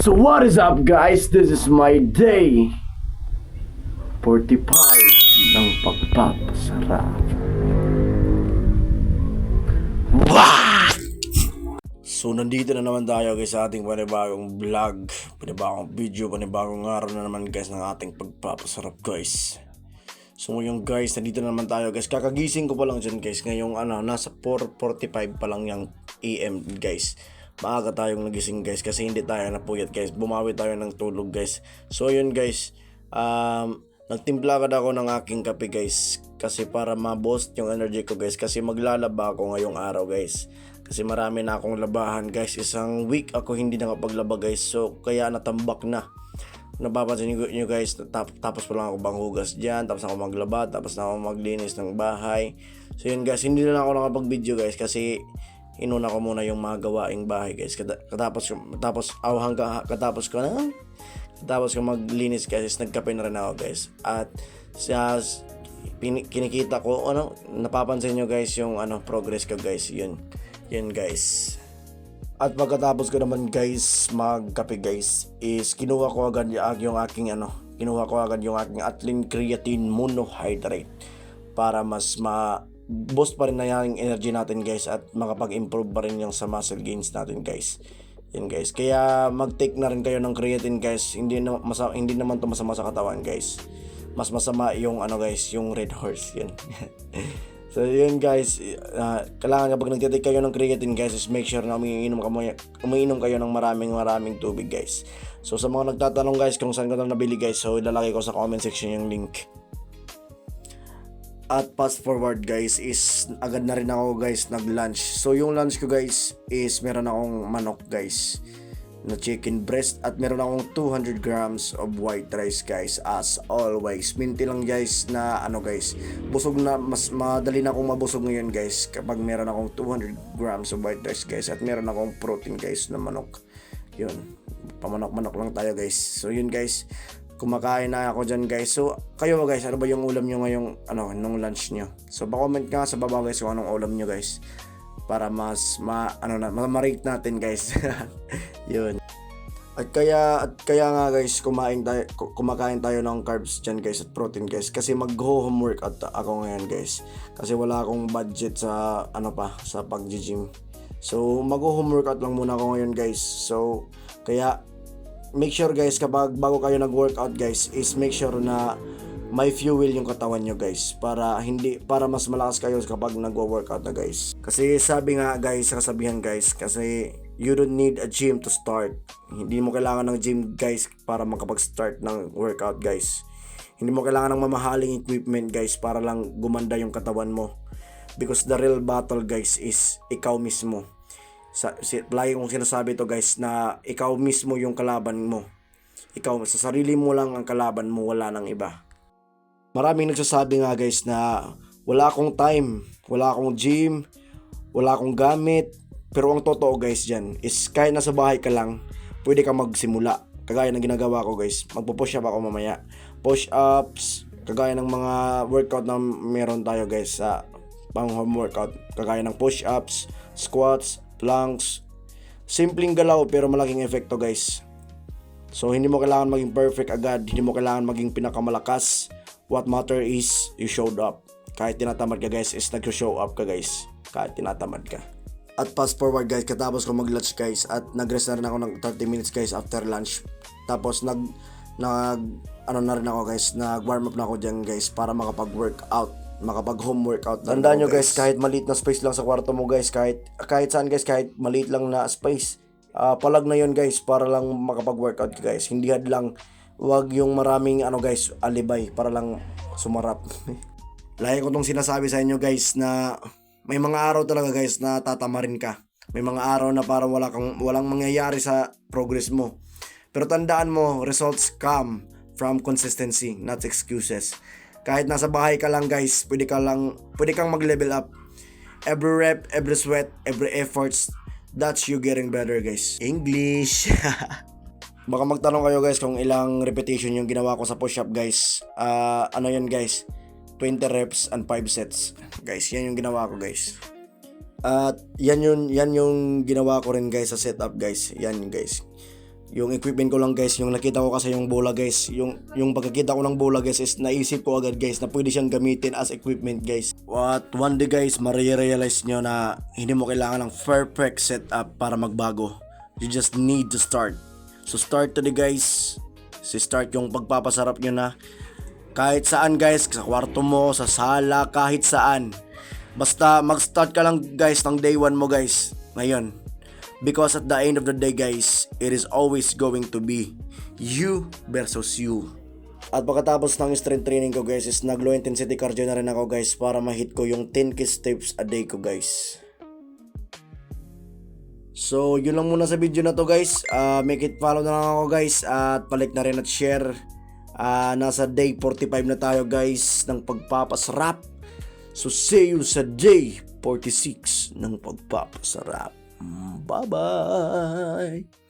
So what is up guys? This is my day 45 ng pagpapasarap. So nandito na naman tayo guys sa ating panibagong vlog, panibagong video, panibagong araw na naman guys ng ating pagpapasarap guys. So ngayon guys, nandito na naman tayo guys. Kakagising ko pa lang dyan guys. Ngayong nasa 4:45 pa lang yung AM guys. Maaga tayong nagising guys kasi hindi tayo napuyat guys. Bumawi tayo ng tulog guys. So yun guys, nagtimpla agad ako ng aking kape guys. Kasi para ma-boost yung energy ko guys. Kasi maglalaba ako ngayong araw guys. Kasi marami na akong labahan guys. Isang week ako hindi nakapaglaba guys. So kaya natambak na. Napapansin nyo guys, tapos pa lang ako banghugas dyan, tapos ako maglaba, tapos na ako maglinis ng bahay. So yun guys, hindi na ako nakapag-video guys kasi inuna ko muna yung mga gawaing bahay guys. Katapos ko maglinis guys, nagkape na rin ako guys. At kinikita ko, napapansin nyo guys yung progress ko guys. Yun guys. At pagkatapos ko naman guys magkape guys is kinuha ko agad yung aking Atlin Creatine Monohydrate para mas boost pa rin na yung energy natin guys at makapag-improve pa rin yung sa muscle gains natin guys. Yan guys. Kaya mag-take na rin kayo ng creatine guys. Hindi naman to masama sa katawan guys. Mas masama yung guys, yung Red Horse yan. So yun guys, kailangan kapag nagtitake kayo ng creatine guys is make sure na umiinom kayo ng maraming tubig guys. So sa mga nagtatanong guys kung saan ko na nabili guys, so ilalagay ko sa comment section yung link. At fast forward guys is agad na rin ako guys nag-lunch. So yung lunch ko guys is meron akong manok guys na chicken breast at meron akong 200 grams of white rice guys. As always, minti lang guys na guys, busog na, mas madali na akong mabusog ngayon guys kapag meron akong 200 grams of white rice guys at meron akong protein guys na manok. Yun, pamanok-manok lang tayo guys. So yun guys, kumakain na ako dyan guys. So kayo guys, ano ba yung ulam nyo ngayong nung lunch nyo? So pa-comment nga sa baba guys kung anong ulam nyo guys para mas ma-rate natin guys. Yun. At kaya nga guys, kumakain tayo ng carbs dyan guys at protein guys kasi mag-home workout ako ngayon guys. Kasi wala akong budget sa sa pag-gym. So mag-home workout lang muna ako ngayon guys. So kaya make sure guys kapag bago kayo nag-workout guys is make sure na may fuel yung katawan nyo guys para mas malakas kayo kapag nagwo-workout na guys. Kasi sabi nga guys, kasabihan guys, kasi you don't need a gym to start. Hindi mo kailangan ng gym guys para makapag-start ng workout guys. Hindi mo kailangan ng mamahaling equipment guys para lang gumanda yung katawan mo. Because the real battle guys is ikaw mismo. Lagi kong sinasabi to guys na ikaw mismo yung kalaban mo. Ikaw, sa sarili mo lang ang kalaban mo, wala nang iba. Maraming nagsasabi nga guys na wala akong time, wala akong gym, wala akong gamit. Pero ang totoo guys dyan is kahit nasa bahay ka lang, pwede kang magsimula. Kagaya ng ginagawa ko guys, magpo-push up ako mamaya. Push ups, kagaya ng mga workout na meron tayo guys sa pang home workout. Kagaya ng push ups, squats, planks. Simpleng galaw pero malaking epekto guys. So hindi mo kailangan maging perfect agad, hindi mo kailangan maging pinakamalakas. What matter is you showed up. Kahit tinatamad ka guys is nag-show up ka guys. Kahit tinatamad ka. At fast forward guys, katapos ko mag-lunch guys at nag-rest na rin ako ng 30 minutes guys after lunch. Tapos na rin ako guys, nag-warm up na ako dyan guys para makapag-workout, makapag-home workout. Tandaan nyo guys, kahit maliit na space lang sa kwarto mo guys, kahit saan guys, kahit maliit lang na space, palag na yon guys para lang makapag-workout ka guys. Hindi hadlang, wag yung maraming guys, alibay para lang sumarap. Lagi ko tong sinasabi sa inyo guys na may mga araw talaga guys na tatamarin ka. May mga araw na parang walang mangyayari sa progress mo. Pero tandaan mo, results come from consistency, not excuses. Kahit nasa bahay ka lang guys, pwede kang mag-level up. Every rep, every sweat, every efforts, that's you getting better guys. English. Baka magtanong kayo guys kung ilang repetition yung ginawa ko sa push-up guys. Yan guys, 20 reps and 5 sets. Guys, yan yung ginawa ko guys. At yan yung ginawa ko rin guys sa setup guys. Yan guys. Yung equipment ko lang guys, yung nakita ko kasi yung bola guys, yung pagkakita ko ng bola guys is naisip ko agad guys na pwede siyang gamitin as equipment guys. At one day guys, marirealize nyo na hindi mo kailangan ng perfect setup para magbago. You just need to start. So start today guys. Start yung pagpapasarap nyo na kahit saan guys, sa kwarto mo, sa sala, kahit saan. Basta mag-start ka lang guys ng day 1 mo guys. Ngayon. Because at the end of the day guys, it is always going to be you versus you. At pagkatapos ng strength training ko guys is nag low intensity cardio na rin ako guys para ma-hit ko yung 10k steps a day ko guys. So yun lang muna sa video na to guys. Make it follow na lang ako guys at palik na rin at share. Nasa day 45 na tayo guys ng pagpapasarap. So see you sa day 46 ng pagpapasarap. Bye-bye!